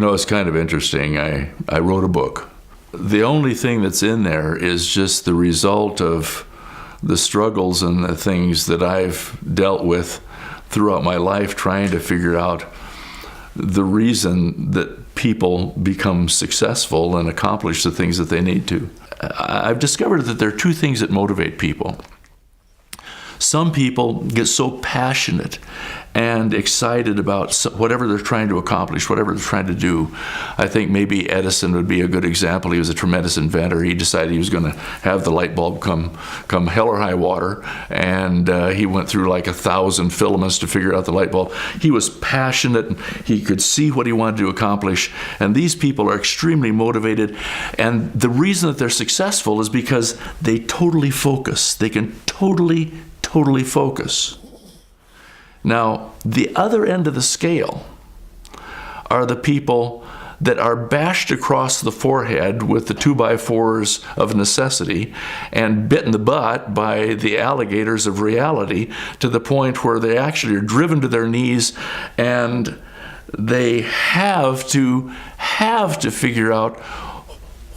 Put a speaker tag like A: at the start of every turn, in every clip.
A: It's kind of interesting. I wrote a book. The only thing that's in there is just the result of the struggles and the things that I've dealt with throughout my life, trying to figure out the reason that people become successful and accomplish the things that they need to. I've discovered that there are two things that motivate people. Some people get so passionate and excited about whatever they're trying to accomplish, whatever they're trying to do. I think maybe Edison would be a good example. He was a tremendous inventor. He decided he was going to have the light bulb come hell or high water, and he went through like 1,000 filaments to figure out the light bulb. He was passionate. He could see what he wanted to accomplish, and these people are extremely motivated, and the reason that they're successful is because they totally focus. They can totally focus. Now, the other end of the scale are the people that are bashed across the forehead with the 2x4s of necessity and bit in the butt by the alligators of reality to the point where they actually are driven to their knees, and they have to figure out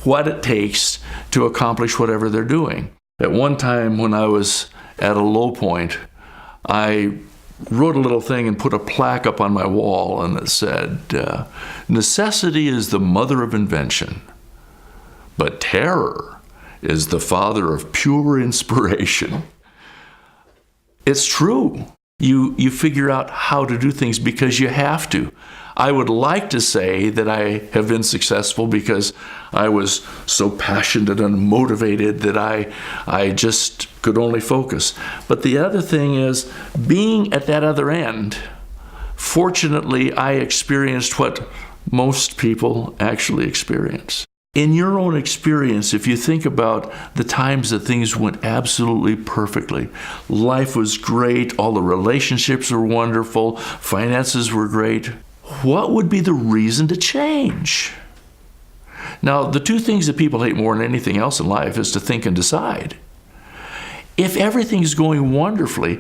A: what it takes to accomplish whatever they're doing. At one time when I was at a low point, I wrote a little thing and put a plaque up on my wall, and it said, necessity is the mother of invention, but terror is the father of pure inspiration. It's true. You figure out how to do things because you have to. I would like to say that I have been successful because I was so passionate and motivated that I just could only focus. But the other thing is, being at that other end, fortunately, I experienced what most people actually experience. In your own experience, if you think about the times that things went absolutely perfectly, life was great, all the relationships were wonderful, finances were great, what would be the reason to change? Now, the two things that people hate more than anything else in life is to think and decide. If everything's going wonderfully,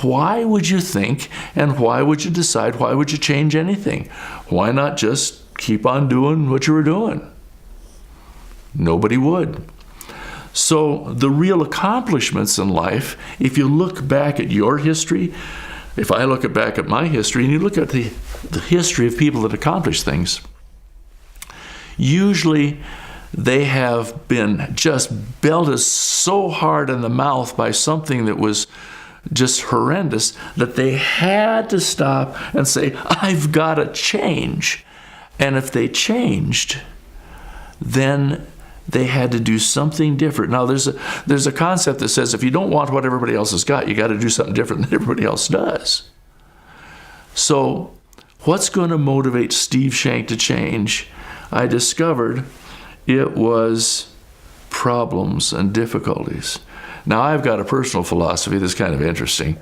A: why would you think and why would you decide? Why would you change anything? Why not just keep on doing what you were doing? Nobody would. So the real accomplishments in life, if you look back at your history, if I look back at my history, and you look at the history of people that accomplish things, usually they have been just belted so hard in the mouth by something that was just horrendous that they had to stop and say, I've got to change. And if they changed, then they had to do something different. Now, there's a concept that says if you don't want what everybody else has got, you got to do something different than everybody else does. So what's going to motivate Steve Shank to change? I discovered it was problems and difficulties. Now, I've got a personal philosophy that's kind of interesting.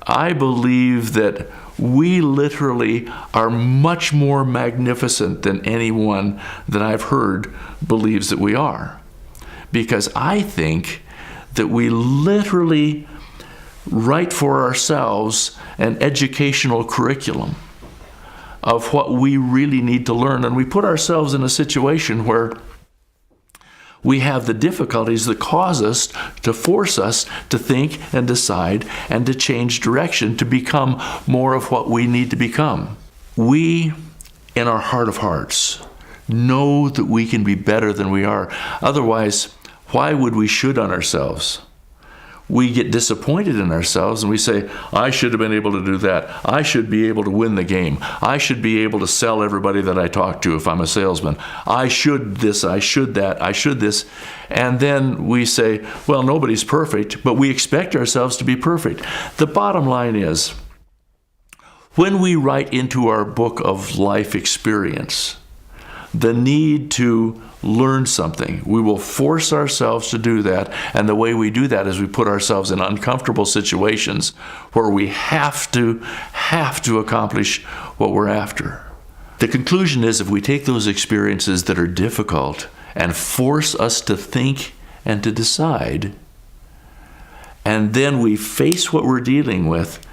A: I believe that we literally are much more magnificent than anyone that I've heard believes that we are. Because I think that we literally write for ourselves an educational curriculum of what we really need to learn. And we put ourselves in a situation where we have the difficulties that cause us, to force us to think and decide and to change direction to become more of what we need to become. We, in our heart of hearts, know that we can be better than we are. Otherwise, why would we should on ourselves? We get disappointed in ourselves and we say, I should have been able to do that. I should be able to win the game. I should be able to sell everybody that I talk to if I'm a salesman. I should this, I should that, I should this. And then we say, well, nobody's perfect, but we expect ourselves to be perfect. The bottom line is, when we write into our book of life experience the need to learn something, we will force ourselves to do that. And the way we do that is we put ourselves in uncomfortable situations where we have to accomplish what we're after. The conclusion is, if we take those experiences that are difficult and force us to think and to decide, and then we face what we're dealing with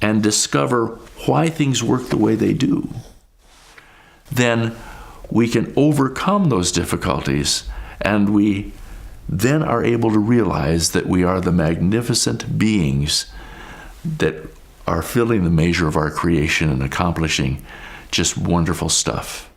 A: and discover why things work the way they do, then we can overcome those difficulties, and we then are able to realize that we are the magnificent beings that are filling the measure of our creation and accomplishing just wonderful stuff.